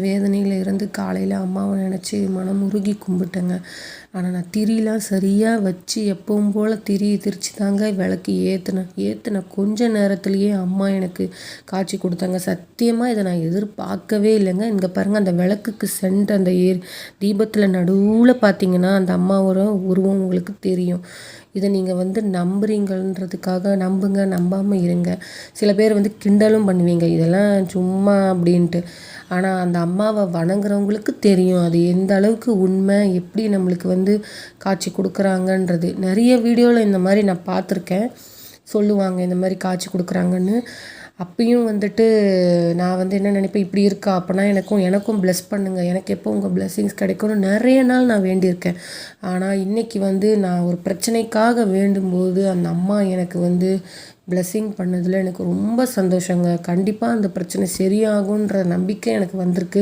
வேதனையில இருந்து காலையில் அம்மாவை நினச்சி மனம் உருகி கும்பிட்டேங்க. ஆனால் நான் திரிலாம் சரியாக வச்சு எப்பவும் போல் திரிச்சு தாங்க விளக்கு ஏற்றின கொஞ்ச நேரத்துலேயே அம்மா எனக்கு காட்சி கொடுத்தாங்க. சத்தியமாக இதை நான் எதிர்பார்க்கவே இல்லைங்க. இங்கே பாருங்கள், அந்த விளக்குக்கு சென்ட் அந்த தீபத்தில் நடுவில் பார்த்தீங்கன்னா அந்த அம்மாவோட உருவம் உங்களுக்கு தெரியும். இதை நீங்கள் நம்புறீங்கன்றதுக்காக நம்புங்க, நம்பாமல் இருங்க. சில பேர் கிண்டலும் பண்ணுவீங்க, இதெல்லாம் சும்மா அப்படின்ட்டு. ஆனால் அந்த அம்மாவை வணங்குறவங்களுக்கு தெரியும் அது எந்த அளவுக்கு உண்மை, எப்படி நம்மளுக்கு காட்சி கொடுக்குறாங்கன்றது. நிறைய வீடியோவில் இந்த மாதிரி நான் பார்த்துருக்கேன், சொல்லுவாங்க இந்த மாதிரி காட்சி கொடுக்குறாங்கன்னு. அப்பயும் நான் என்ன நினைப்பேன், இப்படி இருக்கா அப்போனா எனக்கும் ப்ளெஸ் பண்ணுங்கள், எனக்கு எப்போ உங்கள் பிளெஸ்ஸிங்ஸ் கிடைக்கும்னு நிறைய நாள் நான் வேண்டியிருக்கேன். ஆனால் இன்றைக்கி நான் ஒரு பிரச்சனைக்காக வேண்டும்போது அந்த அம்மா எனக்கு பிளெஸ்ஸிங் பண்ணதில் எனக்கு ரொம்ப சந்தோஷங்க. கண்டிப்பாக அந்த பிரச்சனை சரியாகுன்ற நம்பிக்கை எனக்கு வந்திருக்கு.